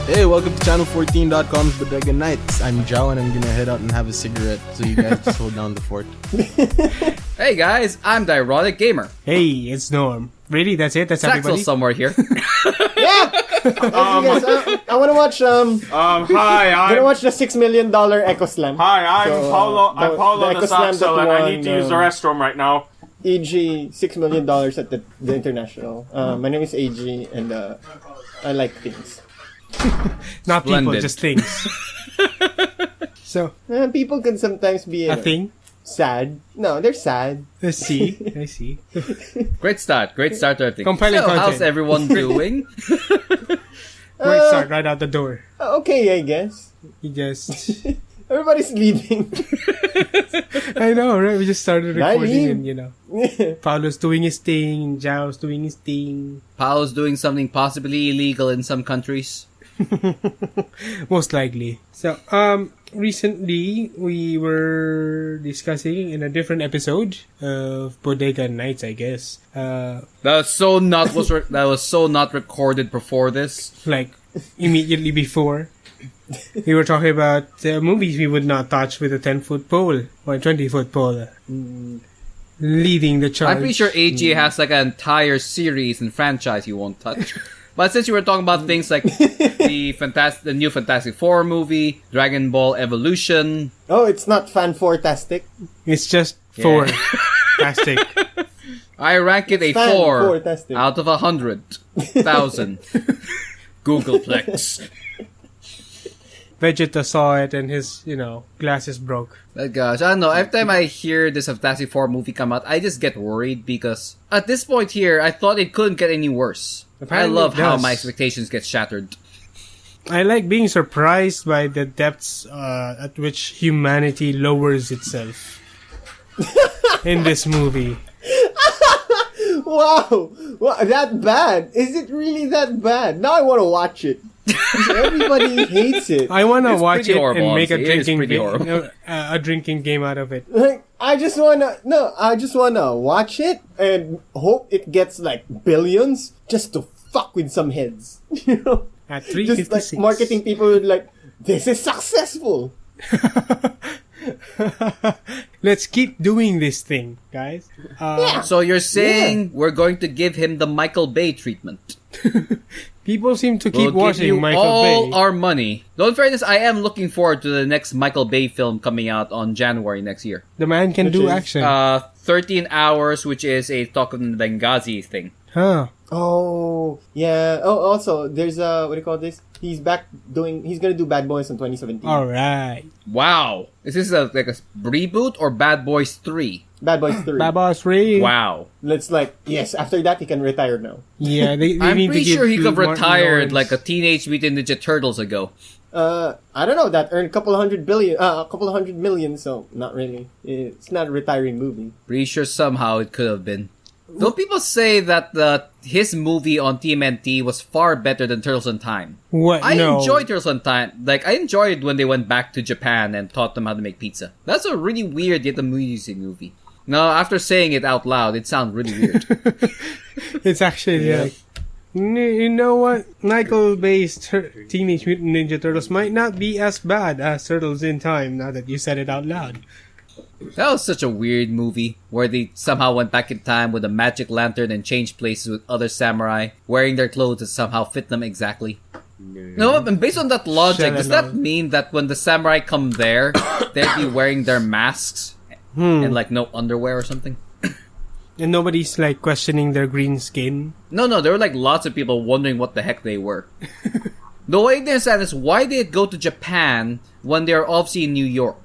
Hey, welcome to channel14.com's Bodega Nights. I'm Joao and I'm gonna head out and have a cigarette, so you guys just hold down the fort. Hey guys, I'm the Ironic Gamer. Hey, it's Norm. Really? That's it? That's everybody? somewhere here. Yeah! I want to watch, Hi, I want to watch the $6 million Echo Slam. Hi, I'm Paulo. I'm Paulo the the Echo Slam Saxel, that and I won, need to use the restroom right now. AG, $6 million at the International. My name is AG, and I like things. Not people, Splendid. just things. So, People can sometimes be a thing? sad. No, they're sad. I see. I see. Great start to everything. Compelling so, content. how's everyone doing? Great start right out the door. Okay, I guess. You just... Everybody's leaving. I know, right? We just started recording Leave. and, Paulo's doing his thing, Joao's doing his thing. Paolo's doing something possibly illegal in some countries. Most likely. So, recently we were discussing in a different episode of Bodega Nights, I guess. That was so not recorded before this. Like immediately before. We were talking about movies we would not touch with a 10-foot pole or a 20-foot pole. Leading the charge. I'm pretty sure AG has like an entire series and franchise you won't touch. But since you were talking about things like the new Fantastic Four movie, Dragon Ball Evolution. Oh, it's not fan-four-tastic. It's just four. Fantastic. I rank it a 4 Fan-four-tastic. out of 100,000. Googleplex. Vegeta saw it and his, glasses broke. But gosh, I don't know. Every time I hear this Fantastic Four movie come out, I just get worried because at this point here, I thought it couldn't get any worse. Apparently I love it how does. my expectations get shattered. I like being surprised by the depths at which humanity lowers itself in this movie. Wow! That bad? Is it really that bad? Now I want to watch it. Everybody hates it. I want to It's watch pretty it horrible, and make honestly. It is pretty horrible. a drinking game out of it. Like, I just wanna watch it and hope it gets like billions just to fuck with some heads. At Just like 356. marketing people would like, this is successful. Let's keep doing this thing, guys. So you're saying we're going to give him the Michael Bay treatment? People seem to We'll keep watching give you Michael all Bay. our money. Though in fairness, I am looking forward to the next Michael Bay film coming out on January next year. The man can Which do is, action. 13 Hours, which is a talk of the Benghazi thing. Huh. Oh, yeah. Oh, also, there's what do you call this? He's gonna do Bad Boys in 2017. Alright. Wow. Is this like a reboot or Bad Boys 3? Bad Boys 3. Babas Ray. Wow. Let's yes, after that he can retire now. Yeah, they I'm need to pretty give sure he could have Martin retired Lawrence- like a Teenage Mutant Ninja Turtles ago. I don't know, that earned a couple of hundred million, so not really. It's not a retiring movie. Pretty sure somehow it could have been. Though people say that his movie on TMNT was far better than Turtles in Time. What? I No. enjoyed Turtles in Time. Like, I enjoyed when they went back to Japan and taught them how to make pizza. That's a really weird yet amusing movie. Now, after saying it out loud, it sounds really weird. It's actually like, you know what? Michael Bay's Teenage Mutant Ninja Turtles might not be as bad as Turtles in Time, now that you said it out loud. That was such a weird movie, where they somehow went back in time with a magic lantern and changed places with other samurai, wearing their clothes that somehow fit them exactly. No, and based on that logic, does that mean that when the samurai come there, they'd be wearing their masks and like no underwear or something? And nobody's like questioning their green skin. No, there were like lots of people wondering what the heck they were. The way they understand is why they'd go to Japan when they're obviously in New York.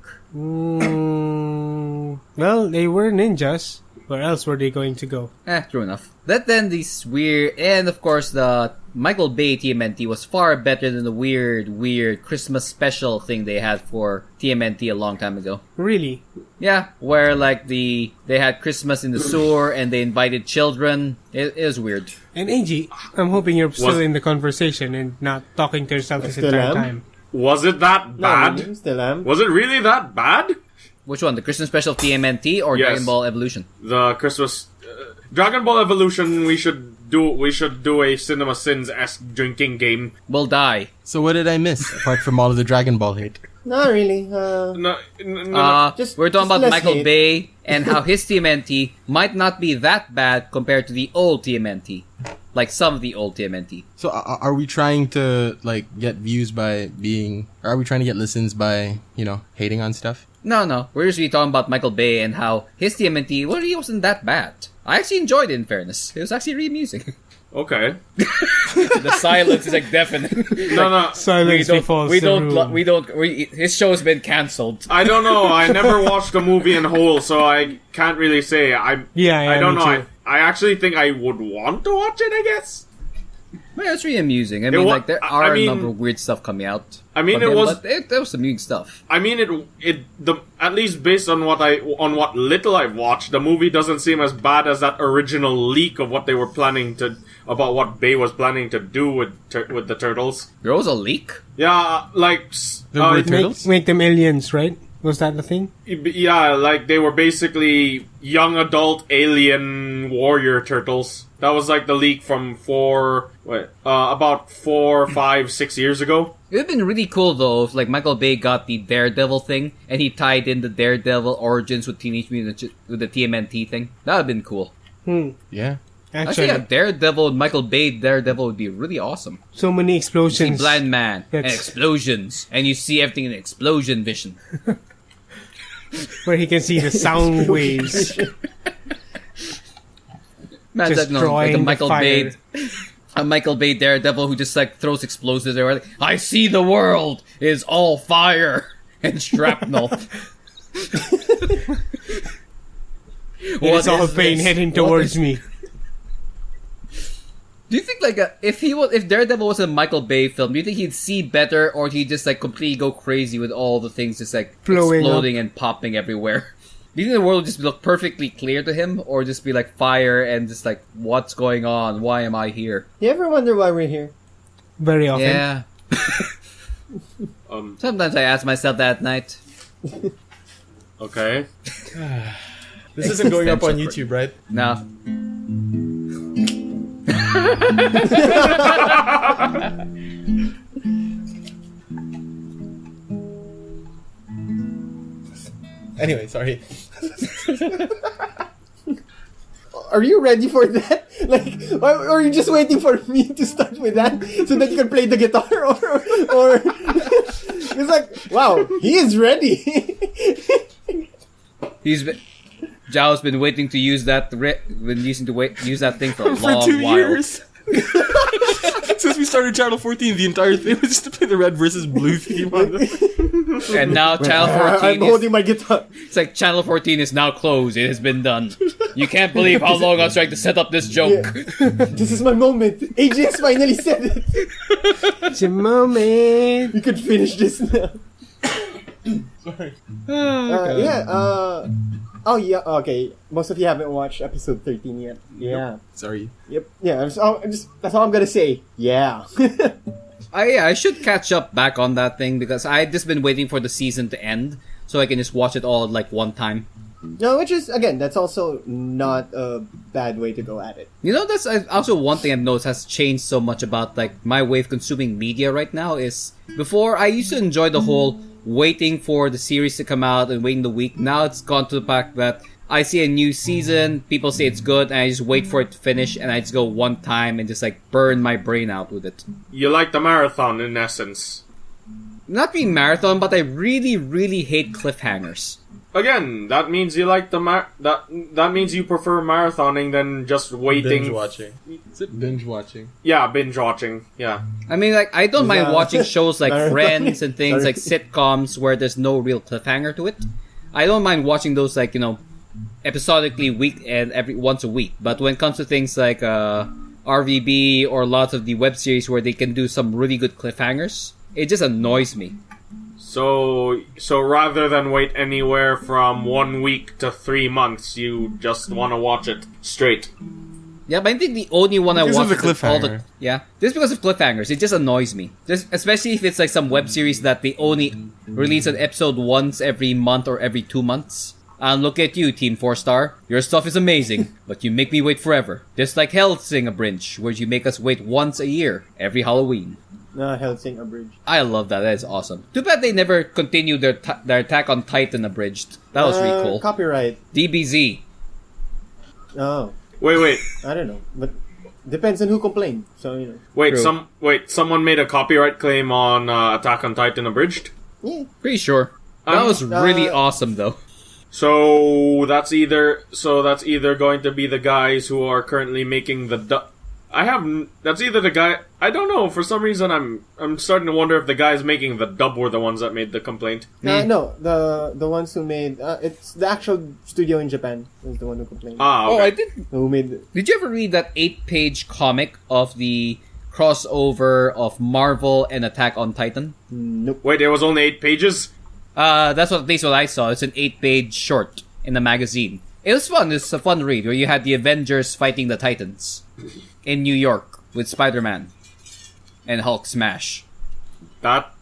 Well, they were ninjas. Where else were they going to go? True enough. That then these weird, and of course the Michael Bay TMNT was far better than the weird Christmas special thing they had for TMNT a long time ago. Really? Yeah, where like they had Christmas in the sewer and they invited children. It was weird. And AG, I'm hoping you're still in the conversation and not talking to yourself this Still entire am? time. Was it that bad? No, still am. Was it really that bad? Which one? The Christmas special of TMNT or Yes. Dragon Ball Evolution? The Christmas... Dragon Ball Evolution, we should do a Cinema Sins-esque drinking game. We'll die. So what did I miss apart from all of the Dragon Ball hate? Not really. No, We're talking about less Michael hate. Bay and how his TMNT might not be that bad compared to the old TMNT. Like some of the old TMNT. So are we trying to like get views by being? Or are we trying to get listens by hating on stuff? No. We're usually talking about Michael Bay and how his TMNT really wasn't that bad. I actually enjoyed it, in fairness. It was actually really amusing. okay. The silence is like deafening. No. Silence befalls the room. His show has been cancelled. I don't know. I never watched the movie in whole, so I can't really say. I don't me know. too. I actually think I would want to watch it, I guess. Yeah, it's really amusing. I mean, wa- like, there I are mean- a number of weird stuff coming out. I mean, from it him, was- but there was some amusing stuff. I mean, at least based on what little I've watched, the movie doesn't seem as bad as that original leak of what they were planning to about what Bay was planning to do with the turtles. There was a leak? Yeah, like The word turtles? Make them aliens, right? Was that the thing? yeah, like they were basically young adult alien warrior turtles. That was like the leak from about 4, 5, 6 years ago. It would have been really cool, though, if like Michael Bay got the Daredevil thing, and he tied in the Daredevil origins with with the TMNT thing. That would have been cool. Yeah. Actually, Actually, a Daredevil, Michael Bay Daredevil would be really awesome. so many You see explosions. Blind Man, and That's- explosions, and you see everything in explosion vision. Where he can see the sound waves. Imagine that, like a Destroying the Michael fire. Bay, a Michael Bay Daredevil who just like throws explosives everywhere. Like, I see the world is all fire and shrapnel. It's all pain heading towards me. Do you think like if Daredevil was a Michael Bay film, do you think he'd see better, or he'd just like completely go crazy with all the things just like Blowing exploding and popping everywhere? Do you think the world would just look perfectly clear to him, or just be like fire and just like what's going on? Why am I here? You ever wonder why we're here? Very often. Yeah. Sometimes I ask myself that at night. Okay. This isn't going up on Existential YouTube, right? No. Anyway, sorry. Are you ready for that? Like, or are you just waiting for me to start with that so that you can play the guitar, or it's like, wow, he is ready. Joao's been waiting to use that. Use that thing for a For long 2 while. years. Since we started Channel 14, the entire thing was just to play the red versus blue theme on the... And now Channel I'm 14 holding my guitar. it's like Channel 14 is now closed. It has been done. You can't believe how long I was trying to set up this joke. This is my moment. AJ's finally said it. It's a moment. You could finish this now. Sorry. Oh yeah. Okay. Most of you haven't watched episode 13 yet. Yeah. Sorry. Yep. Yeah. That's all I'm gonna say. Yeah. I should catch up back on that thing because I've just been waiting for the season to end so I can just watch it all like one time. No, which is again, that's also not a bad way to go at it. You know, that's also one thing I've noticed has changed so much about like my way of consuming media right now is before I used to enjoy the whole waiting for the series to come out and waiting the week. Now it's gone to the fact that I see a new season, people say it's good, and I just wait for it to finish, and I just go one time and just like burn my brain out with it. You like the marathon, in essence. Not being marathon, but I really, really hate cliffhangers. Again, that means you like that means you prefer marathoning than just waiting. Binge watching. Is it binge watching? Yeah, binge watching. Yeah. I mean, like, I don't mind Yeah. watching shows like Marathon. Friends and things Sorry. like sitcoms where there's no real cliffhanger to it. I don't mind watching those, like, you know, episodically once a week. But when it comes to things like RVB or lots of the web series where they can do some really good cliffhangers, it just annoys me. So rather than wait anywhere from 1 week to 3 months, you just want to watch it straight. Yeah, but I think the only one Because I of watch the is all the cliffhanger. just because of cliffhangers. It just annoys me. Just especially if it's like some web series that they only release an episode once every month or every 2 months. And look at you, Team 4-star. Your stuff is amazing, but you make me wait forever. Just like Helsing Abridged, where you make us wait once a year, every Halloween. Helsing Abridged. I love that. That is awesome. Too bad they never continued their Attack on Titan Abridged. That was really cool. Copyright. DBZ. Oh. Wait. I don't know, but depends on who complained. So Someone made a copyright claim on Attack on Titan Abridged? Yeah. Pretty sure. That was really awesome, though. So that's either going to be the guys who are currently making the that's either the guy. I don't know. For some reason, I'm starting to wonder if the guys making the dub were the ones that made the complaint. No, the ones who made it's the actual studio in Japan is the one who complained. Okay. Oh, I did. Who made? Did you ever read that 8-page comic of the crossover of Marvel and Attack on Titan? Nope. Wait, there was only 8 pages. That's at least what I saw. It's an 8-page short in the magazine. It was fun. It's a fun read where you had the Avengers fighting the Titans in New York with Spider-Man and Hulk smash. That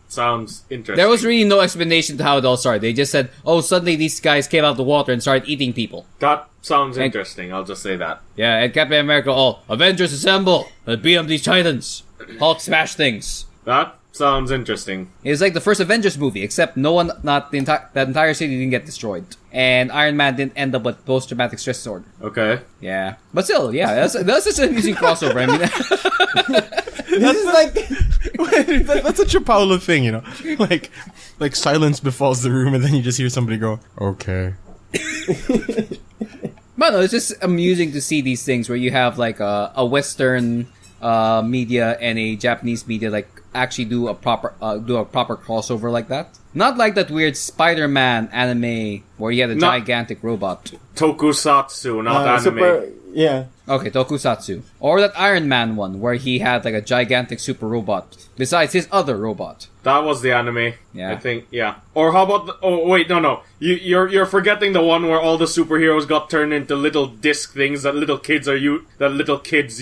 sounds interesting. There was really no explanation to how it all started. They just said, "Oh, suddenly these guys came out of the water and started eating people." That sounds interesting. I'll just say that. Yeah, and Captain America, Avengers assemble and beat up these Titans. Hulk smash things. That sounds interesting. It's like the first Avengers movie, except that entire city didn't get destroyed, and Iron Man didn't end up with post-traumatic stress disorder. Okay. Yeah, but still, yeah, that's such an amusing crossover. I mean, This is like That's such a Paulo thing, you know? Like silence befalls the room and then you just hear somebody go, okay. but no, it's just amusing to see these things where you have like a Western media and a Japanese media like actually do a proper crossover like that. Not like that weird Spider-Man anime where you had a gigantic robot. Tokusatsu, not anime. Yeah. Okay, tokusatsu. Or that Iron Man one where he had like a gigantic super robot besides his other robot. That was the anime. Yeah. I think, yeah. Or how about no. You're forgetting the one where all the superheroes got turned into little disc things that little kids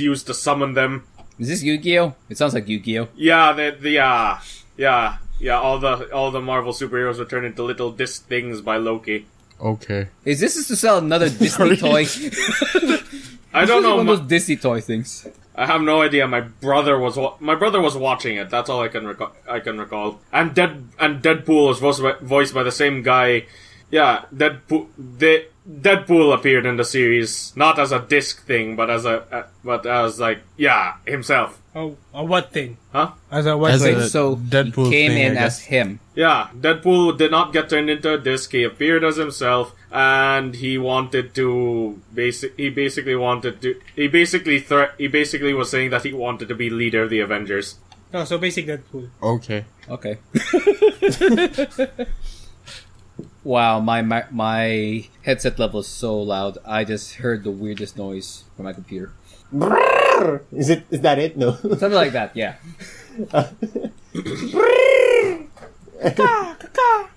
use to summon them. Is this Yu-Gi-Oh? It sounds like Yu-Gi-Oh. Yeah, yeah. All the Marvel superheroes were turned into little disc things by Loki. Okay. Is this to sell another Disney toy? I don't know. One of those Disney toy things. I have no idea. My brother was watching it. That's all I can recall. And Deadpool was voiced by the same guy. Yeah, Deadpool appeared in the series not as a disc thing, but as himself. Oh, a what thing? Huh? As a what As thing? a- So Deadpool he came thing, in I as guess. him. Yeah, Deadpool did not get turned into a disc. He appeared as himself, and he basically was saying that he wanted to be leader of the Avengers. Oh, so basic Deadpool. Okay. Okay. Wow, my headset level is so loud. I just heard the weirdest noise from my computer. Is that it? No. Something like that, yeah.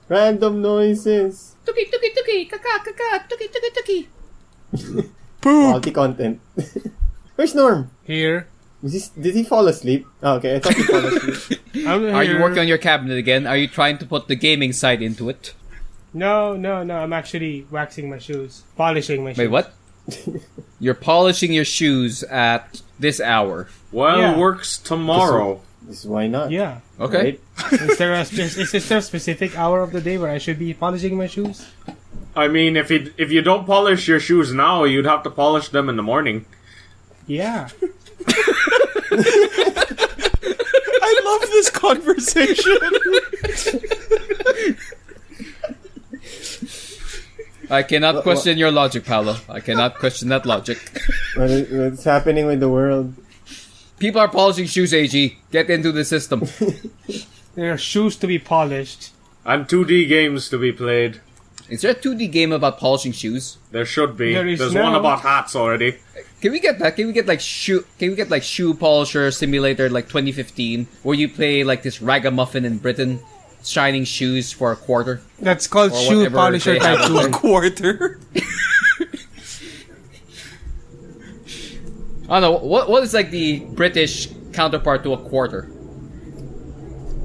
Random noises. Tuki tuki tuki kaka kaka tuki tuki tuki. Quality content. Where's Norm? Here. Did he fall asleep? Oh, okay, I thought he fell asleep. I'm Are here. you working on your cabinet again? Are you trying to put the gaming side into it? No. I'm actually waxing my shoes. Polishing my shoes. Wait, what? You're polishing your shoes at this hour. Well, Yeah. works tomorrow. This is why not. Yeah. Okay. Right? Is there a specific hour of the day where I should be polishing my shoes? I mean, if you don't polish your shoes now, you'd have to polish them in the morning. Yeah. I love this conversation. I cannot question your logic, Paulo. I cannot question that logic. What's happening with the world? People are polishing shoes, AG. Get into the system. There are shoes to be polished. And 2D games to be played. Is there a 2D game about polishing shoes? There should be. There is There's now. one about hats already. Can we get that? Can we get like shoe polisher simulator like 2015 where you play like this ragamuffin in Britain shining shoes for a quarter? That's called Or shoe whatever polisher they have type out 2. Quarter. I don't know. What is like the British counterpart to a quarter?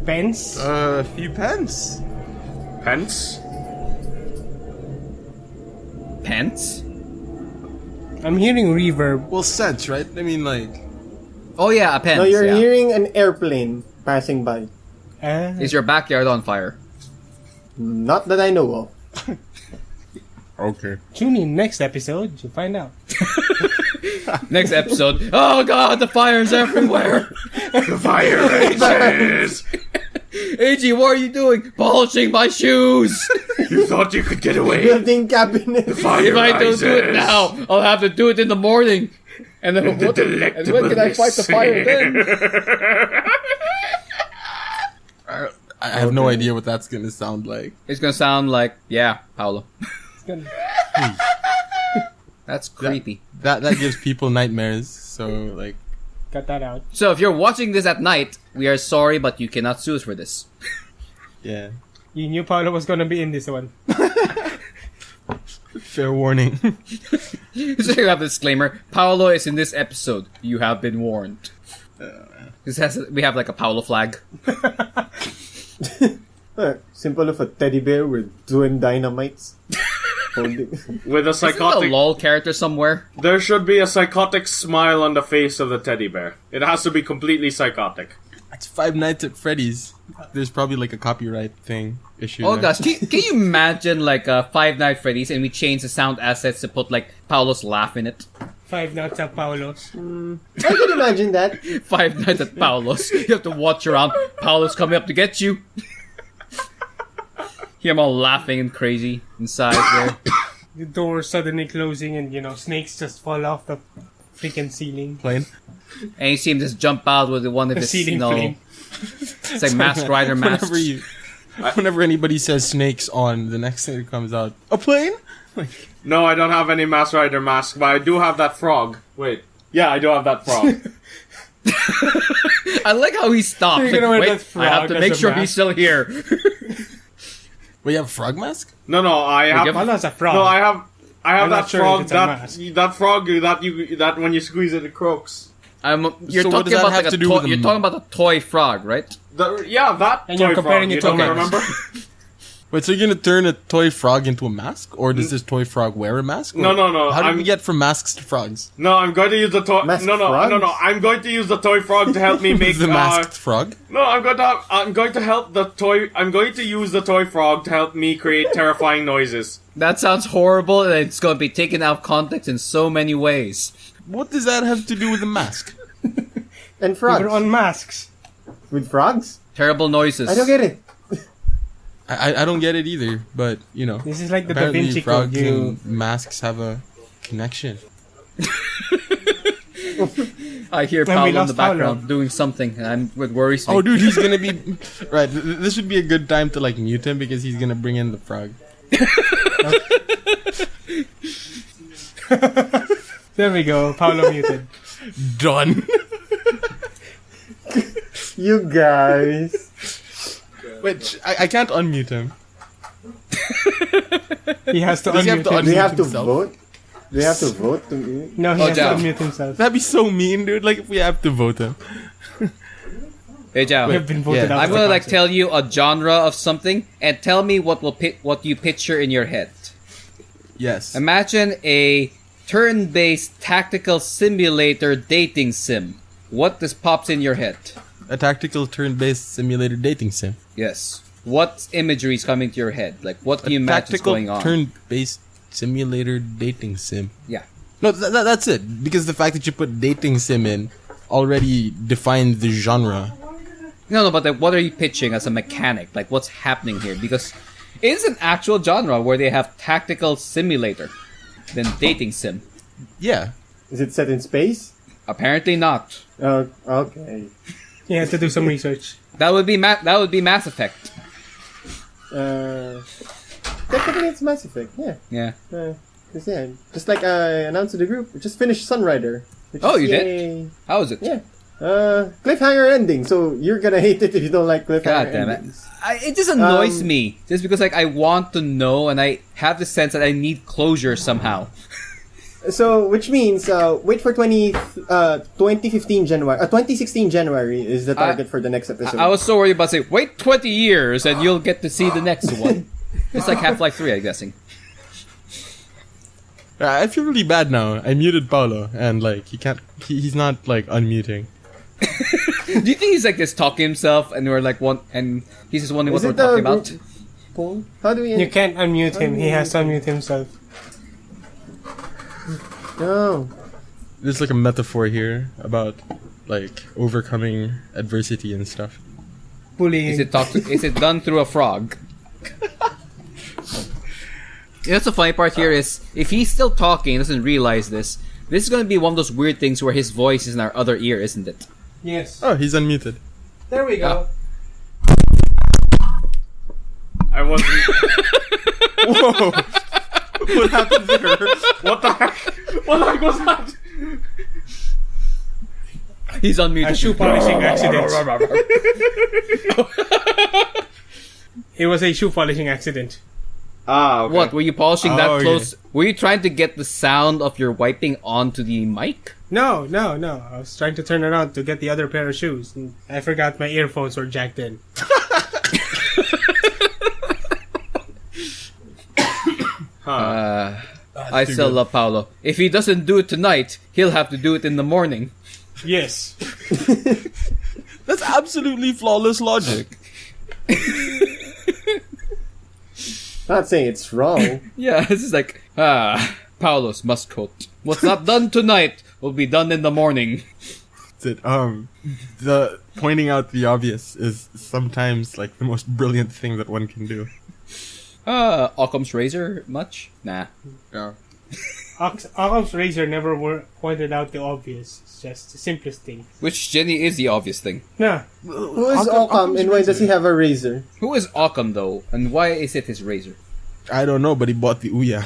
Pence? A few pence. Pence? pence? I'm hearing reverb. Well, sense, right? I mean, like, Oh yeah, a pence. No, you're yeah. hearing an airplane passing by. Is your backyard on fire? Not that I know of. okay. Tune in next episode to find out. Next episode. Oh god, the fire's everywhere. The fire rages! AG, what are you doing? Polishing my shoes. You thought you could get away? Building cabinet. Fire If I don't do it rises. now, I'll have to do it in the morning. And then and when can I fight the fire then? I have no idea what that's gonna sound like. It's gonna sound like, yeah, Paulo. It's gonna- That's creepy. That gives people nightmares. So, like, Cut that out. So if you're watching this at night, we are sorry, but you cannot sue us for this. yeah. You knew Paulo was gonna be in this one. Fair warning. So you have a disclaimer. Paulo is in this episode. You have been warned. We have like a Paulo flag. Simple of a teddy bear with twin dynamites. Holding. With a Is there a psychotic... lol character somewhere? There should be a psychotic smile on the face of the teddy bear. It has to be completely psychotic. It's Five Nights at Freddy's. There's probably like a copyright thing issue. Oh there. gosh, can you imagine like a Five Nights Freddy's and we change the sound assets to put like Paulo's laugh in it? Five Nights at Paulo's. I can imagine that. Five Nights at Paulo's. You have to watch around. Paulo's coming up to get you. Hear him all laughing and crazy inside there. The door suddenly closing and, snakes just fall off the freaking ceiling. Plane. And you see him just jump out with one of The his, ceiling flame. it's like Masked Rider masks. Whenever anybody says snakes on, the next thing that comes out, a plane? No, I don't have any Masked Rider mask, but I do have that frog. Wait. Yeah, I do have that frog. I like how he stops. You're Like, gonna wear wait, that frog I have to as make a sure mask? he's still here. Wait, you have a frog mask? No, I have... Paulo's a frog. No, I have I'm that not sure if frog it's a mask. that frog that when you squeeze it croaks. You're So what talking does that about have like to a do toy. with the You're talking about a toy frog, right? That And toy you're comparing frog. it You to a don't mask. remember? Wait, so you're gonna turn a toy frog into a mask? Or does this toy frog wear a mask? Or No. How did we get from masks to frogs? No, I'm going to use the toy. Masked No. frogs? I'm going to use the toy frog to help me make the masked frog? No, I'm going to help the toy. I'm going to use the toy frog to help me create terrifying noises. That sounds horrible, and it's going to be taken out of context in so many ways. What does that have to do with the mask? And frogs. We're on masks. With frogs? Terrible noises. I don't get it. I don't get it either, but, This is like the Da apparently Vinci Code. frogs and masks have a connection. I hear And we Paulo in lost the background Paulo. doing something, and it worries me. Oh, dude, he's gonna be... Right, this would be a good time to, mute him because he's gonna bring in the frog. There we go. Paulo muted. Done. You guys. Wait, I can't unmute him. He has to Does he have unmute to him. Do we Unmute have to himself. vote? Do we have to vote? To mute? No, he Oh, has Joao. to unmute himself. That'd be so mean, dude. Like, if we have to vote him. Hey, Joao. We have been voted Yeah. out. I'm of the gonna concert. tell you a genre of something, and tell me what you picture in your head. Yes. Imagine a turn-based tactical simulator dating sim. What just pops in your head? A tactical turn-based simulator dating sim. Yes. What imagery is coming to your head? Like, what do you A imagine is tactical going on? turn-based simulator dating sim. Yeah. No, that's it. Because the fact that you put dating sim in already defines the genre. No, but like, what are you pitching as a mechanic? Like, what's happening here? Because it's an actual genre where they have tactical simulator, then dating sim. Yeah. Is it set in space? Apparently not. Okay. You have to do some research. That would be Mass Effect. Technically, it's Mass Effect. Yeah. Yeah. Cause just like I announced to the group, we just finished Sunrider. which Oh, is you did? yay. How is it? Yeah. Cliffhanger ending. So you're gonna hate it if you don't like cliffhanger God damn it. endings. It just annoys me. Just because like I want to know and I have the sense that I need closure somehow. So, which means, wait for 2015 January, 2016 January is the target for the next episode. I was so worried about saying, wait 20 years and you'll get to see the next one. It's like Half-Life 3, I'm guessing. I feel really bad now. I muted Paulo, and like he's not like unmuting. Do you think he's like just talking to himself, and we're like and he's just wondering what we're talking about? How do we? You can't unmute him. He has to unmute himself. No. There's like a metaphor here about like overcoming adversity and stuff. Bullying. Is it done through a frog? That's the funny part here is if he's still talking and doesn't realize this is going to be one of those weird things where his voice is in our other ear, isn't it? Yes. Oh, he's unmuted. There we go. I wasn't. Whoa! What happened there? What the heck? What the heck was that? He's unmuted. A shoe polishing accident. It was a shoe polishing accident. Ah, okay. What, were you polishing that Oh, close? Were you trying to get the sound of your wiping onto the mic? No. I was trying to turn around to get the other pair of shoes. And I forgot my earphones were jacked in. I still love Paulo. If he doesn't do it tonight, he'll have to do it in the morning. Yes. That's absolutely flawless logic. Not saying it's wrong. Yeah, this is like, Paulo's mascot. What's not done tonight will be done in the morning. The pointing out the obvious is sometimes like the most brilliant thing that one can do. Occam's razor, much? Nah. Yeah. Occam's razor never pointed out the obvious. It's just the simplest thing. Which, Jenny, is the obvious thing. Nah. Who is Occam and why does he have a razor? Who is Occam, though? And why is it his razor? I don't know, but he bought the Ouya.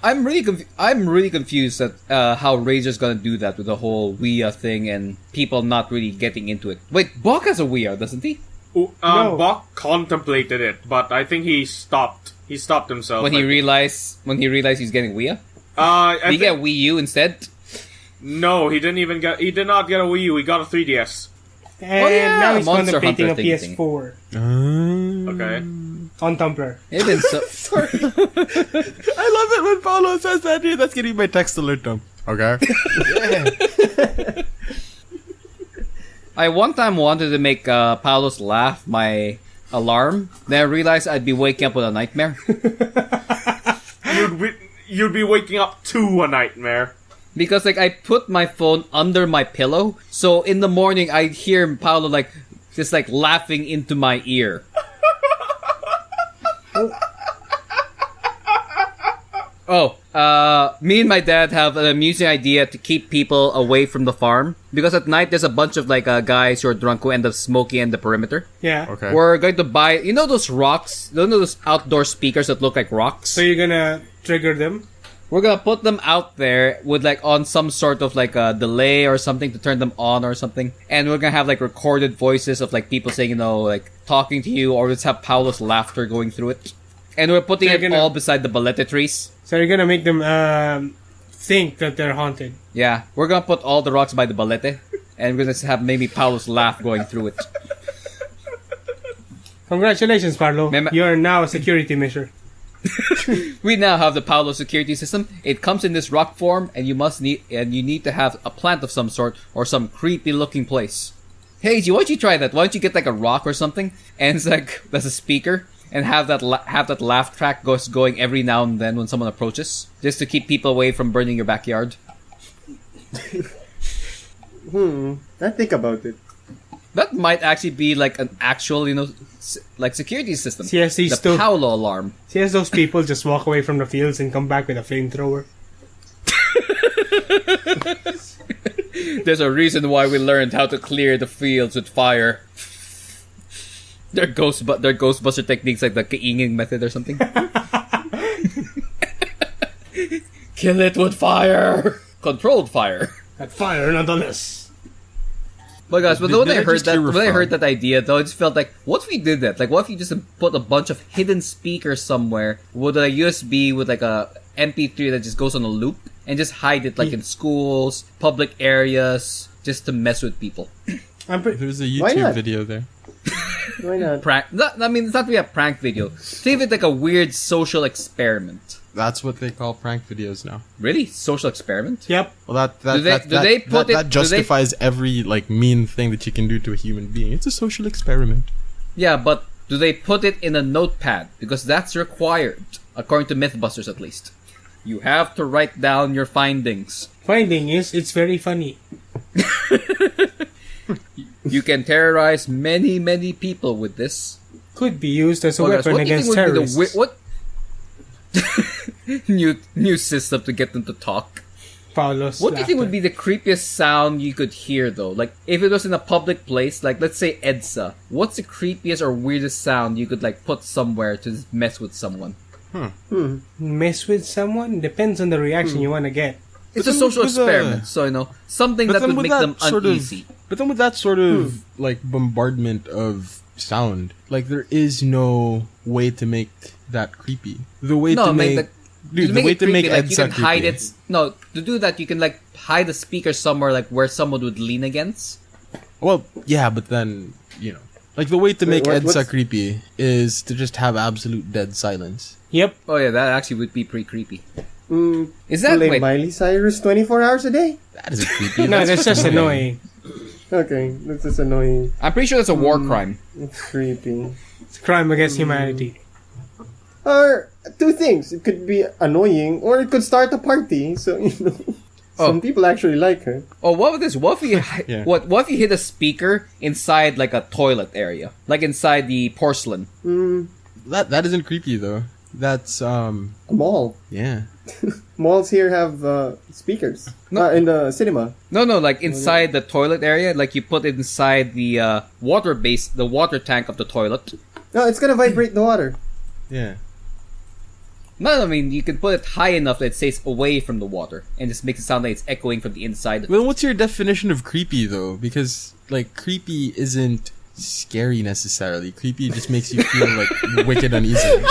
I'm really confused at how Razor's gonna do that with the whole Ouija thing and people not really getting into it. Wait, Bok has a Ouija, doesn't he? No. Bach contemplated it, but I think he stopped. He stopped himself. When he realized he's getting Ouija? Did he get Wii U instead? No, he didn't even get. He did not get a Wii U. He got a 3DS. And now he's Monster contemplating a Hunter thingy. PS4 Okay. on Tumblr. It's been so. I love it when Paulo says that. Dude, that's getting my text alert tone. Okay. I one time wanted to make Paulo's laugh my alarm. Then I realized I'd be waking up with a nightmare. You'd be waking up to a nightmare. Because like I put my phone under my pillow, so in the morning I'd hear Paulo like just like laughing into my ear. Me and my dad have an amusing idea to keep people away from the farm. Because at night there's a bunch of like guys who are drunk who end up smoking in the perimeter. Yeah. Okay. We're going to buy, those rocks? Those outdoor speakers that look like rocks? So you're gonna trigger them? We're gonna put them out there with like on some sort of like a delay or something to turn them on or something. And we're gonna have like recorded voices of like people saying, like talking to you, or just have Paulo's laughter going through it. And we're putting it all beside the balete trees. So you're gonna make them think that they're haunted. Yeah, we're gonna put all the rocks by the balete, and we're gonna have maybe Paulo's laugh going through it. Congratulations, Paulo. You are now a security measure. We now have the Paulo security system. It comes in this rock form, and you need to have a plant of some sort or some creepy looking place. Hey, why don't you try that? Why don't you get like a rock or something, and it's like there's a speaker, and have that laugh track going every now and then when someone approaches, just to keep people away from burning your backyard. I think about it. That might actually be like an actual, like security system. Yes, the Paulo alarm. See, as those people just walk away from the fields and come back with a flamethrower. There's a reason why we learned how to clear the fields with fire. They're Ghostbuster techniques like the kainging method or something. Kill it with fire. Controlled fire. At fire, nonetheless. But guys, when I heard that idea, though, it just felt like, what if we did that? Like, what if you just put a bunch of hidden speakers somewhere with a USB with like a MP3 that just goes on a loop and just hide it like in schools, public areas, just to mess with people. There's a YouTube video there. Why not? prank. I mean, it's not really a prank video. Think of it like a weird social experiment. That's what they call prank videos now. Really, social experiment? Yep. Well, that justifies every like mean thing that you can do to a human being. It's a social experiment. Yeah, but do they put it in a notepad? Because that's required, according to MythBusters at least. You have to write down your findings. Finding is, it's very funny. You can terrorize many, many people with this. Could be used as a What else? weapon What do you think against would be terrorists. what? new system to get them to talk. Paulo's What do you think would laughter. be the creepiest sound you could hear though? Like if it was in a public place, like let's say EDSA, what's the creepiest or weirdest sound you could like put somewhere to mess with someone? Mess with someone? Depends on the reaction you want to get. It's But a then social with experiment, so you know something But that then would with make that them sort of- uneasy. But then with that sort of like bombardment of sound, like there is no way to make that creepy. The way No, to make make, the- dude, to the way it to make creepy, like, you EDSA can hide creepy. it. No, to do that you can like hide the speaker somewhere like where someone would lean against. Well, yeah, but then you know, like the way to Wait, make what- EDSA what's- creepy is to just have absolute dead silence. Yep. Oh yeah, that actually would be pretty creepy. Mm, Is that play wait? Miley Cyrus 24 hours a day? That is creepy. No, that's just annoying. Okay, that's just annoying. I'm pretty sure that's a war crime. It's creepy. It's a crime against humanity. Or two things. It could be annoying, or it could start a party. So you know, some people actually like her. Oh, what with this? What if you Yeah. what if you hit a speaker inside like a toilet area, like inside the porcelain? That isn't creepy though. That's A mall. yeah. Malls here have speakers. No. In the cinema. No, like inside the toilet area, like you put it inside the the water tank of the toilet. No, it's gonna vibrate the water. Yeah. No, I mean you can put it high enough that it stays away from the water, and just makes it sound like it's echoing from the inside. Well, what's your definition of creepy though? Because like creepy isn't scary necessarily. Creepy just makes you feel like wicked uneasy.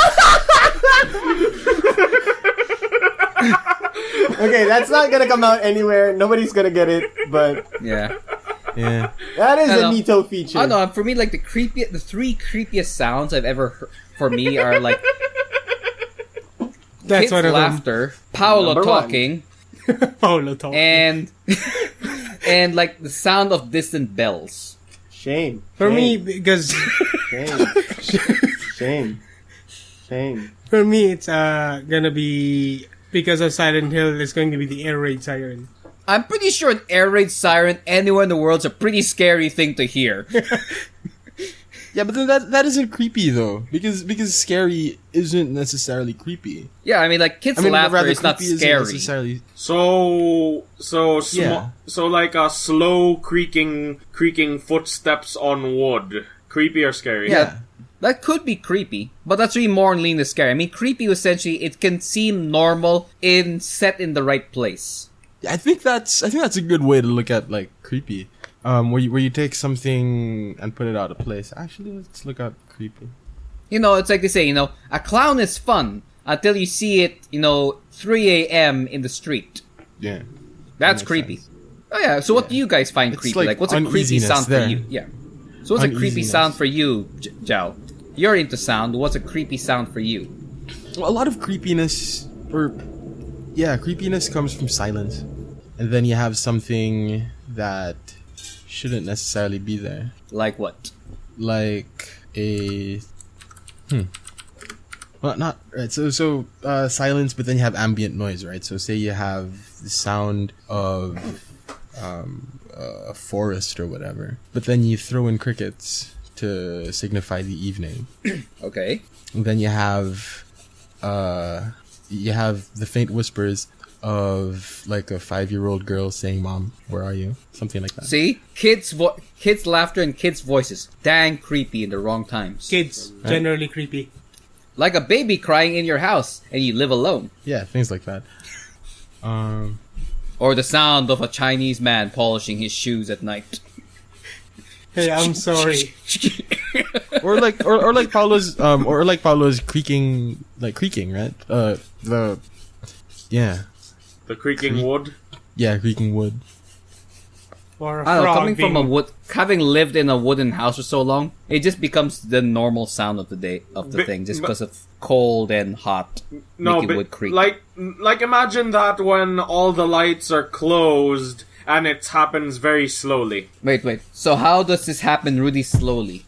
Okay, that's not gonna come out anywhere. Nobody's gonna get it, but Yeah. Yeah. that is I a know. Mito feature. I don't know. For me, like the three creepiest sounds I've ever heard for me are like That's kids' one of them. laughter, Paulo Number one. talking, Paulo talk. and and like the sound of distant bells. Shame. For Shame. me, because Shame. Shame. Shame. for me, it's gonna be because of Silent Hill. It's going to be the air raid siren. I'm pretty sure an air raid siren anywhere in the world is a pretty scary thing to hear. Yeah, but then that isn't creepy though, because scary isn't necessarily creepy. Yeah, I mean, like kids' laughter rather is not creepy isn't scary. necessarily. So Yeah. like a slow creaking footsteps on wood. Creepy or scary? Yeah. That could be creepy, but that's really more lean to scary. I mean, creepy essentially it can seem normal set in the right place. I think that's a good way to look at like creepy. Where you take something and put it out of place. Actually, let's look at creepy. You know, it's like they say, you know, a clown is fun until you see it, 3 a.m. in the street. Yeah. That's makes creepy. sense. Oh yeah. So what do you guys find It's creepy? like Like, what's a creepy uneasiness sound for there. you? Yeah. So what's a creepy Uneasiness. sound for you, Joao? You're into sound. What's a creepy sound for you? Well, a lot of creepiness comes from silence, and then you have something that shouldn't necessarily be there, Like what? like a well, not right. So silence, but then you have ambient noise, right? So say you have the sound of a forest or whatever, but then you throw in crickets to signify the evening. Okay. And then you have the faint whispers of like a 5-year-old girl saying, "Mom, where are you?" Something like that. See, kids' laughter and kids' voices, dang creepy in the wrong times. Kids, generally creepy. Like a baby crying in your house and you live alone, Yeah, things like that. or the sound of a Chinese man polishing his shoes at night. Hey, I'm sorry. or like Paulo's creaking, right? The creaking wood. Creaking wood. Or a I don't know, frog coming from being- having lived in a wooden house for so long, it just becomes the normal sound of the But- thing, just but- because of cold and hot, No, making but wood creak. like imagine that when all the lights are closed and it happens very slowly. Wait. So how does this happen really slowly?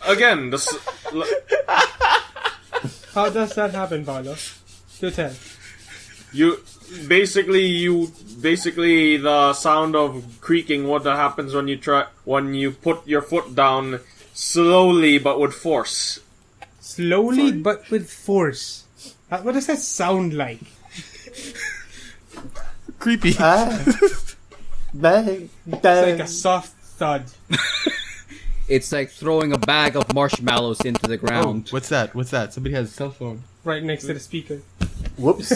Again, How does that happen, Paulo? Do tell. you basically the sound of creaking what that happens when you put your foot down slowly but with force. Slowly, but with force. What does that sound like? Creepy. It's like a soft thud. It's like throwing a bag of marshmallows into the Oh, ground. what's that? What's that? Somebody has a cell phone. Right next to the speaker. Whoops.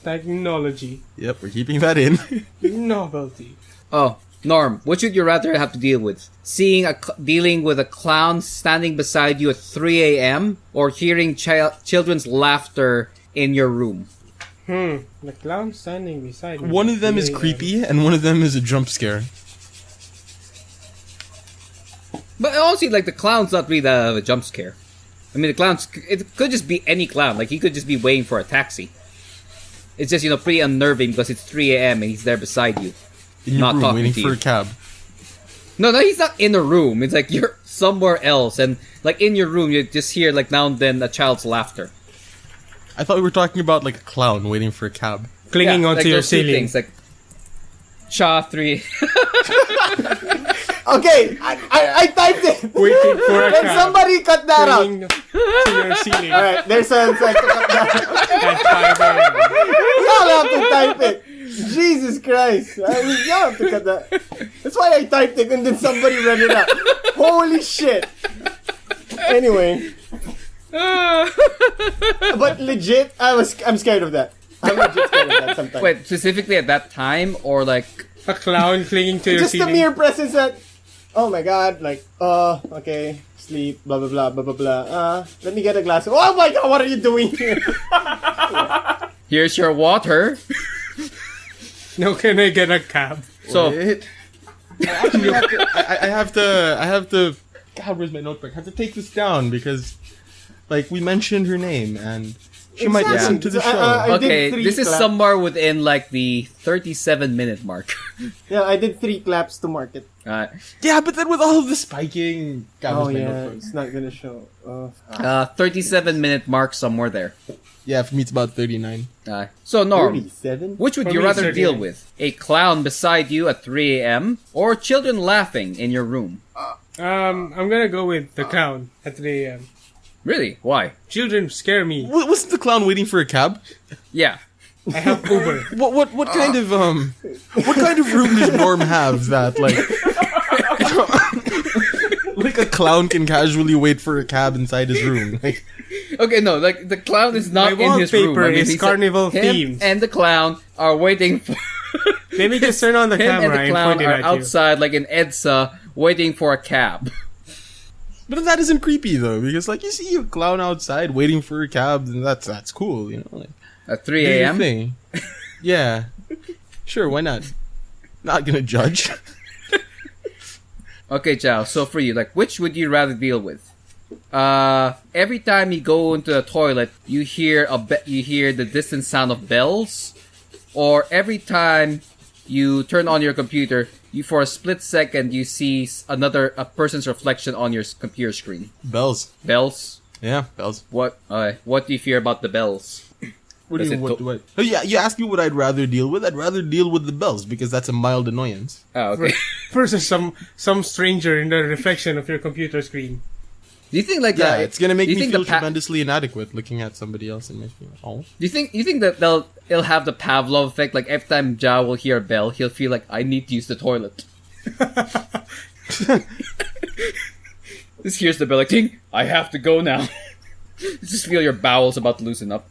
Technology. Yep, we're keeping that in. Novelty. Oh, Norm, what would you rather have to deal with? Dealing with a clown standing beside you at 3 a.m. or hearing children's laughter in your room? The clown standing beside me. One of them is Yeah. creepy, and one of them is a jump scare. But honestly, like, the clown's not really that of a jump scare. I mean, it could just be any clown. Like, he could just be waiting for a taxi. It's just, pretty unnerving because it's 3 a.m. and he's there beside you. In your Not room, talking waiting to for you. a cab. No, he's not in a room. It's like you're somewhere else. And, like, in your room, you just hear, like, now and then a child's laughter. I thought we were talking about like a clown waiting for a cab. Clinging Yeah, onto like your those two ceiling. things, like, Cha 3. Okay, I typed it. Waiting for a Can cab. somebody cut that out? Clinging to your ceiling. Alright, there's a side to cut that out. At 5 a.m. Y'all have to type it. Jesus Christ. I mean, y'all have to cut that. That's why I typed it and then somebody read it out. Holy shit. Anyway. But legit, I'm scared of that. I'm legit scared of that sometimes. Wait, specifically at that time, or like, A clown clinging to your Just the ceiling. mere presence that, oh my god, like, okay, sleep, blah blah blah blah blah blah. Let me get a glass of, oh my god, what are you doing here? here's your water. No, can I get a cab? So, Wait. Actually, I have to. God, where's my notebook? I have to take this down because, like, we mentioned her name and she might Exactly. listen to the So, show. I did okay, 3 this is claps. somewhere within like the 37-minute mark. Yeah, I did 3 claps to mark it. Yeah, but then with all of the spiking. God, Oh where's my yeah, notebook? it's not gonna show. 37-minute mark somewhere there. Yeah, for me it's about 39. So Norm, 37? which would For you me, rather 38. deal with? A clown beside you at 3 a.m. or children laughing in your room? I'm gonna go with the clown at 3 a.m. Really? Why? Children scare me. Wasn't the clown waiting for a cab? Yeah. I have Uber. What kind of what kind of room does Norm have that like like a clown can casually wait for a cab inside his room? Like, Okay, no, like the clown is not My in his room. wallpaper is he's carnival him themed. and the clown are waiting for. Let me just turn on the him and camera the and clown point it are at you. outside, like in EDSA, waiting for a cab. but that isn't creepy though, because like you see a clown outside waiting for a cab, and that's cool, you know. Like, At 3 do your a.m. thing. Yeah, sure, why not? Not gonna judge. Okay, Joao. So for you, like, which would you rather deal with? Every time you go into the toilet, you hear the distant sound of bells, or every time you turn on your computer, you for a split second you see a person's reflection on your computer screen. Bells. Bells. Yeah, bells. What do you fear about the bells? What do Does you it what, go- what? Oh yeah, you asked me what I'd rather deal with. I'd rather deal with the bells because that's a mild annoyance. Oh, okay. Versus some stranger in the reflection of your computer screen. Do you think like Yeah, that? it's gonna make do you me think feel the pa- tremendously inadequate looking at somebody else and make me oh. Do you think that it'll have the Pavlov effect? Like every time Joao will hear a bell, he'll feel like I need to use the toilet. Just hears the bell like ting. I have to go now. Just feel your bowels about to loosen up.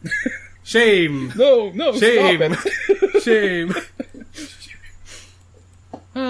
Shame! No, Shame! stop it. Shame!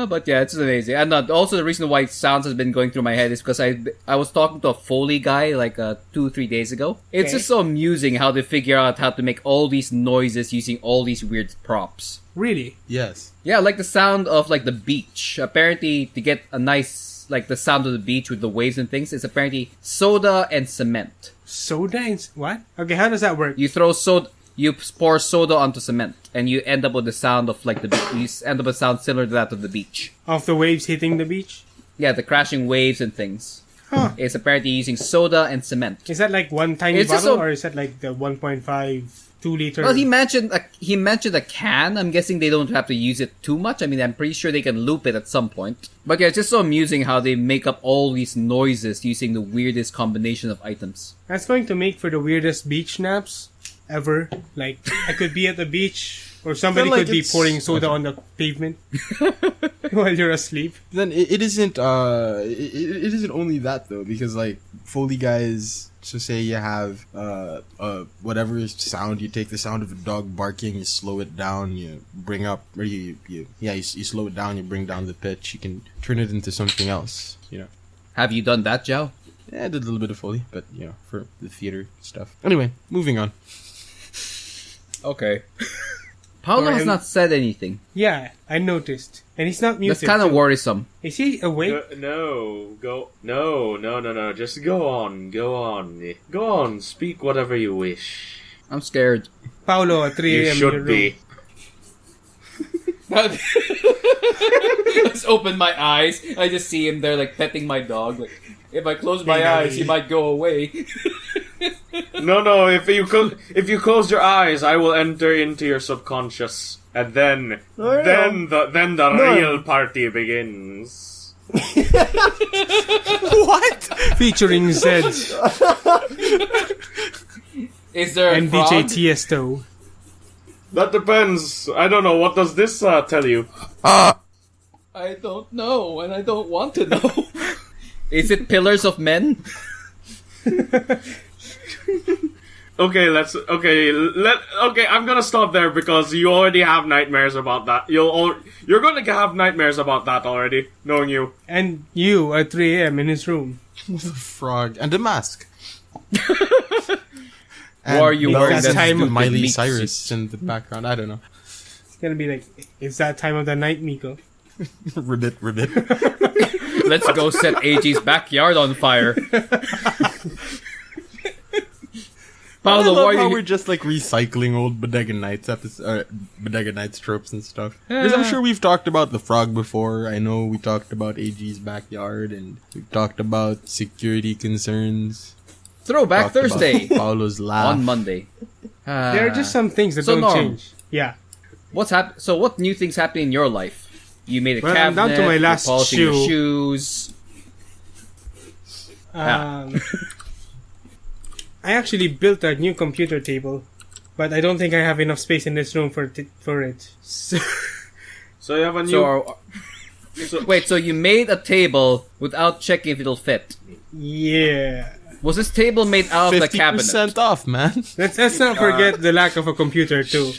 But yeah, it's amazing. And also the reason why sounds has been going through my head is because I was talking to a Foley guy like 2-3 days ago. It's Okay. just so amusing how they figure out how to make all these noises using all these weird props. Really? Yes. Yeah, like the sound of like the beach. Apparently, to get a nice like the sound of the beach with the waves and things, it's apparently soda and cement. Soda and what? Okay, how does that work? You throw soda. You pour soda onto cement, and you end up with the sound of like the beach. You end up with a sound similar to that of the beach. Of the waves hitting the beach? Yeah, the crashing waves and things. Huh. It's apparently using soda and cement. Is that like one tiny It's just bottle, so- or is that like the 1.5, 2 liter? Well, he mentioned a can. I'm guessing they don't have to use it too much. I mean, I'm pretty sure they can loop it at some point. But yeah, it's just so amusing how they make up all these noises using the weirdest combination of items. That's going to make for the weirdest beach naps ever. Like, I could be at the beach, or somebody Feel like could be it's- pouring soda on the pavement while you're asleep. Then it isn't. It isn't only that though, because like Foley guys. So say you have whatever sound, you take the sound of a dog barking, you slow it down, you bring up, or you slow it down, you bring down the pitch, you can turn it into something else, you know. Have you done that, Joe? Yeah, I did a little bit of Foley, but you know, for the theater stuff. Anyway, moving on. Okay. Paulo has Or- not said anything. Yeah, I noticed. And he's not muted. That's kind of too. worrisome. Is he awake? No, just go on, speak whatever you wish. I'm scared. Paolo at 3 You a.m. in your should room. be. I just open my eyes. I just see him there, like petting my dog. Like, if I close my eyes, he might go away. No, if you close your eyes, I will enter into your subconscious, and then the real party begins. What? Featuring Zed Is there a and frog? DJ Tiesto. That depends. I don't know. What does this tell you? I don't know, and I don't want to know. Is it Pillars of Men? Okay, I'm gonna stop there because you already have nightmares about that. You're gonna have nightmares about that already, knowing you. And you at 3 a.m. in his room. With a frog and a mask. Or are you maybe wearing that's that time stupid Miley meat Cyrus suit? in the background. I don't know. It's gonna be like, it's that time of the night, Miko. Ribbit. Let's go set AG's backyard on fire. I Paulo, love why how are we're you... just like recycling old Bodega Nights Bodega Nights tropes and stuff. Because I'm sure we've talked about the frog before. I know we talked about AG's backyard, and we've talked about security concerns. Throwback Talked about Thursday Paulo's laugh. on Monday. There are just some things that so don't Norm. change. Yeah. So what new things happening in your life? You made a Well, I'm cabinet. down to my last you're polishing your shoe. shoes. I actually built a new computer table, but I don't think I have enough space in this room for it. So, So you have a new. Wait, so you made a table without checking if it'll fit? yeah. Was this table made out of the cabinet? 50% off, man. Let's not forget the lack of a computer too.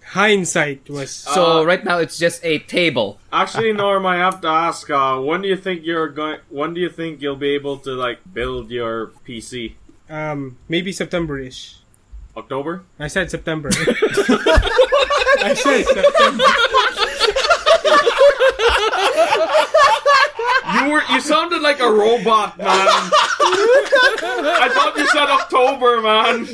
Hindsight was So right now it's just a table. Actually, Norm, I have to ask. When do you think you'll be able to like build your PC? maybe September-ish. October? I said September. I said September. You sounded like a robot, man. I thought you said October, man.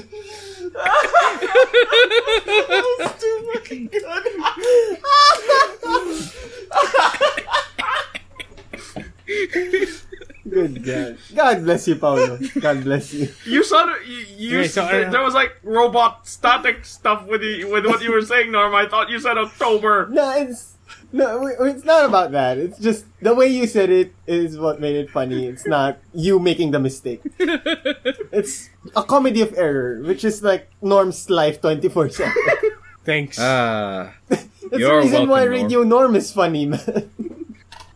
Good God. God bless you, Paulo. God bless you. You sounded you. Okay, so, there was like robot static stuff with what you were saying, Norm. I thought you said October. It's not about that. It's just the way you said it is what made it funny. It's not you making the mistake. It's a comedy of error, which is like Norm's life 24/7. Thanks. Ah, That's the You're reason why welcome, Norm. Radio Norm is funny, man.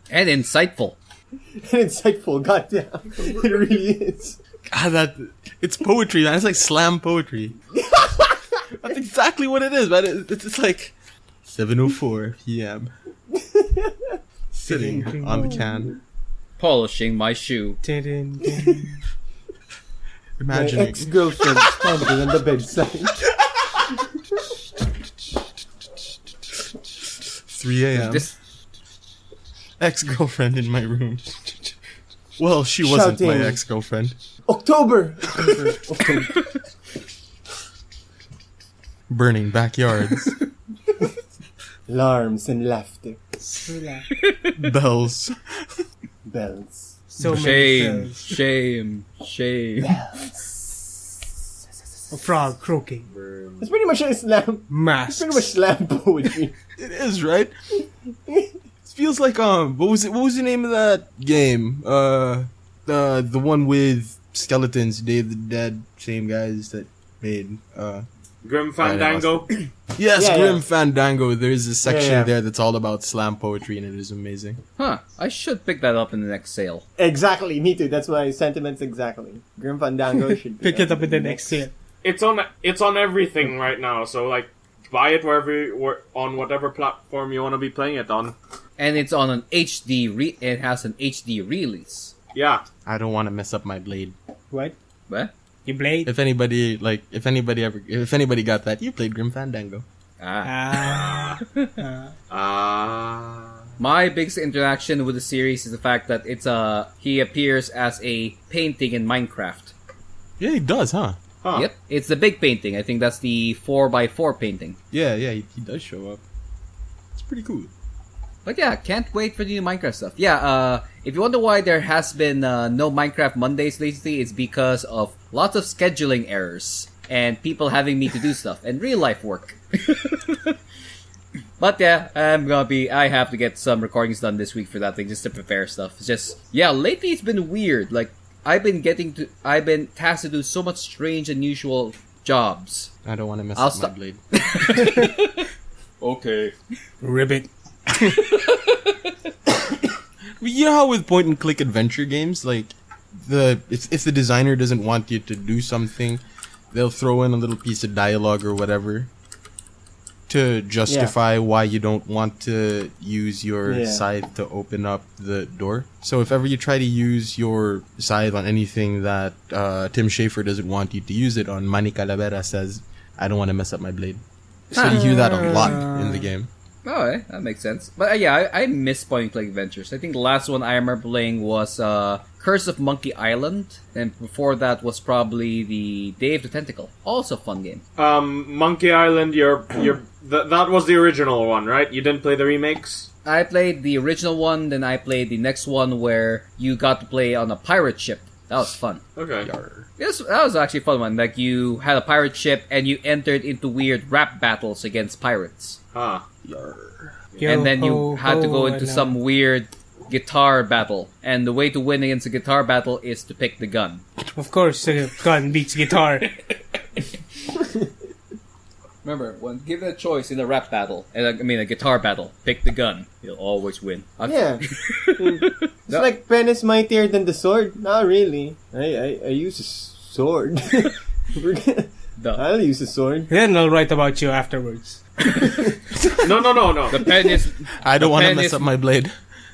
and insightful. And insightful. Goddamn, it really is. It's poetry, man. It's like slam poetry. That's exactly what it is, man. It's like 7:04 p.m. sitting on the can, Polishing my shoe. My imagining. ex-girlfriend standing on the bedside. 3 a.m. This Ex-girlfriend in my room. Well, she wasn't my Shouting. ex-girlfriend. October. Burning backyards. Alarms and laughter. Bells. Bells. So many shame, bells. shame. A frog croaking. It's pretty much a slam. It's Masks. pretty much slam poetry. It is, right? It feels like what was the name of that game? The one with skeletons, Day of the Dead, same guys that made Grim Fandango. Yes, Yeah, Grim yeah. Fandango. There's a section Yeah. there that's all about slam poetry, and it is amazing. Huh, I should pick that up in the next sale. Exactly, me too. That's my sentiments exactly. Grim Fandango should Pick it up in the next sale. It's on everything right now. So like, buy it on whatever platform you want to be playing it on. And it's on an HD it has an HD release. Yeah. I don't want to mess up my blade. What? What? You blade? If anybody got that, you played Grim Fandango. Ah. Ah. My biggest interaction with the series is the fact that he appears as a painting in Minecraft. Yeah, he does, huh? Huh. Yep, it's the big painting. I think that's the 4x4 painting. Yeah, he does show up. It's pretty cool. But yeah, can't wait for the new Minecraft stuff. Yeah, if you wonder why there has been no Minecraft Mondays lately, it's because of lots of scheduling errors and people having me to do stuff and real life work. But yeah, I have to get some recordings done this week for that thing just to prepare stuff. It's just, yeah, lately it's been weird. Like, I've been tasked to do so much strange, unusual jobs. I don't want to mess I'll up stop. my blade. Okay. Ribbit. You know how with point and click adventure games, like if the designer doesn't want you to do something, they'll throw in a little piece of dialogue or whatever to justify why you don't want to use your scythe to open up the door. So if ever you try to use your scythe on anything that Tim Schafer doesn't want you to use it on, Manny Calavera says, I don't want to mess up my blade. So you hear that a lot in the game. Oh, okay. That makes sense. But yeah, I miss point-and-click adventures. I think the last one I remember playing was Curse of Monkey Island, and before that was probably the Day of the Tentacle. Also a fun game. Monkey Island. That was the original one, right? You didn't play the remakes. I played the original one, then I played the next one where you got to play on a pirate ship. That was fun. Okay. Yes, that was actually a fun one. Like, you had a pirate ship and you entered into weird rap battles against pirates. Huh. And then you had to go into some weird guitar battle. And the way to win against a guitar battle is to pick the gun. Of course, gun beats guitar. Remember, when given a choice in a rap battle, a guitar battle, pick the gun. You'll always win. Yeah. It's like pen is mightier than the sword. Not really. I use a sword. I'll use a sword. Then I'll write about you afterwards. No. The pen is... I don't want to pen mess is- up my blade.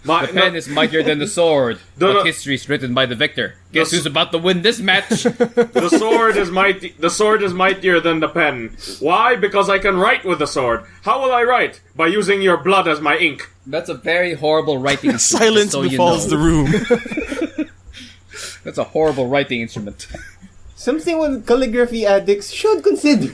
The pen is mightier than the sword, No, but no. history is written by the victor. Guess The who's about to win this match? The sword is mighty. The sword is mightier than the pen. Why? Because I can write with the sword. How will I write? By using your blood as my ink. That's a very horrible writing instrument. Silence so befalls the room. That's a horrible writing instrument. Something what calligraphy addicts should consider.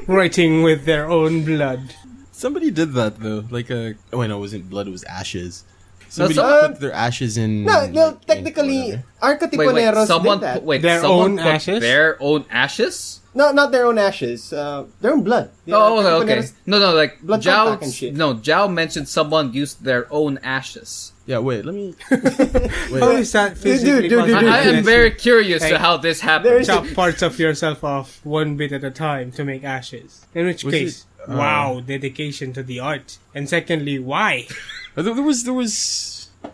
Writing with their own blood. Somebody did that though. Like it wasn't blood, it was ashes. Somebody so- put their ashes in. No, like, technically, whatever. Arcatiponeros someone did that. Their someone own put ashes? their own ashes? No, not their own ashes. Their own blood. Yeah, Oh, okay. Arcatiponeros- No, like Blood Joao. contact and shit. No, Joao mentioned someone used their own ashes. Yeah, wait, let me. How Wait. is that Dude, physically dude, possible? dude, I am very curious Hey, to how this happened. there's- Chop parts of yourself off one bit at a time to make ashes. In which Was case, it, wow, dedication to the art. And secondly, why? There was.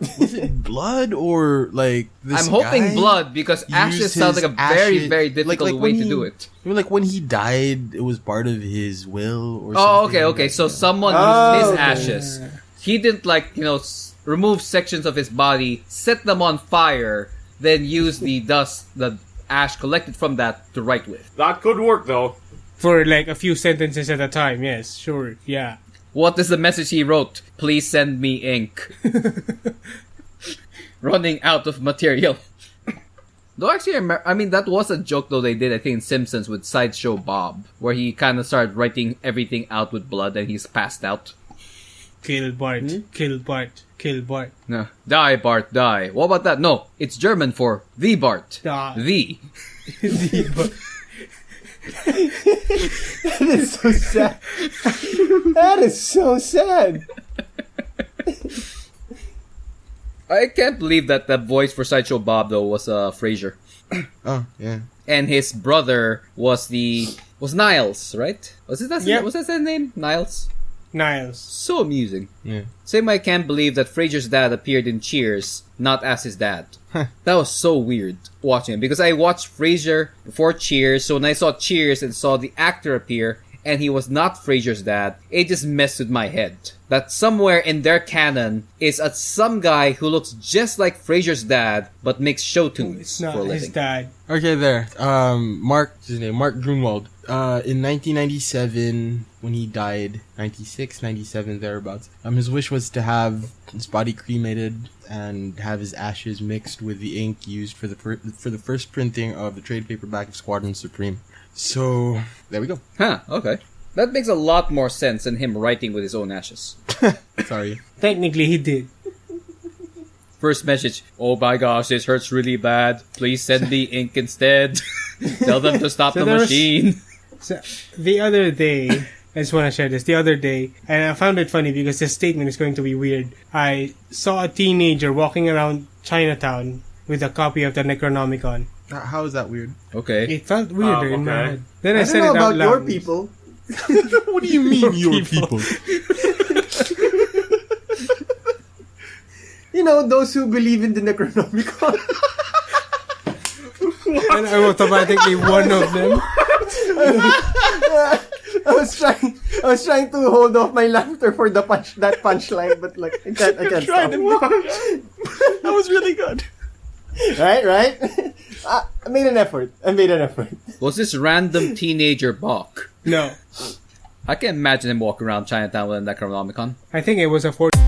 Was it blood or like this? I'm hoping guy blood because ashes used sounds his like a very, ashes- very difficult like way when to he- do it. I mean, like when he died, it was part of his will or Oh, something. okay. So someone Oh, used his okay. ashes. he didn't remove sections of his body, set them on fire, then use the ash collected from that to write with. That could work though. For like a few sentences at a time, yes, sure, yeah. What is the message he wrote? Please send me ink. Running out of material. Though actually, that was a joke though they did, I think, in Simpsons with Sideshow Bob, where he kind of started writing everything out with blood and he's passed out. Kill Bart, kill Bart, kill Bart. No. Die, Bart, die. What about that? No, it's German for the Bart. Die. The. That is so sad. That is so sad. I can't believe that voice for Sideshow Bob though was Frasier. Oh, yeah. And his brother was Niles, right? Was that his name? Niles? Niles. So amusing. Yeah. Same, I can't believe that Frasier's dad appeared in Cheers, not as his dad. That was so weird watching it, because I watched Frasier before Cheers, so when I saw Cheers and saw the actor appear, and he was not Frasier's dad, it just messed with my head. That somewhere in their canon is some guy who looks just like Frasier's dad, but makes show tunes It's not for a his living. dad. Okay, there. Mark Grunwald. In 1997, when he died, 96, 97, thereabouts, his wish was to have his body cremated and have his ashes mixed with the ink used for the first printing of the trade paperback of Squadron Supreme. So, there we go. Huh, okay. That makes a lot more sense than him writing with his own ashes. Sorry. Technically, he did. First message, oh my gosh, this hurts really bad. Please send me ink instead. Tell them to stop the there was- machine. So, the other day, I just want to share this. The other day, and I found it funny because the statement is going to be weird. I saw a teenager walking around Chinatown with a copy of the Necronomicon. How is that weird? Okay. It felt weirder in my okay. head. Then I, I said don't it know out about your loud. people. What do you mean, your people? You know, those who believe in the Necronomicon. And I'm automatically one of them. I was trying to hold off my laughter for that punchline, but like I can't stop. That was really good. Right? I made an effort. Was this random teenager Bach? No. I can imagine him walking around Chinatown with a Necronomicon. I think it was a 40.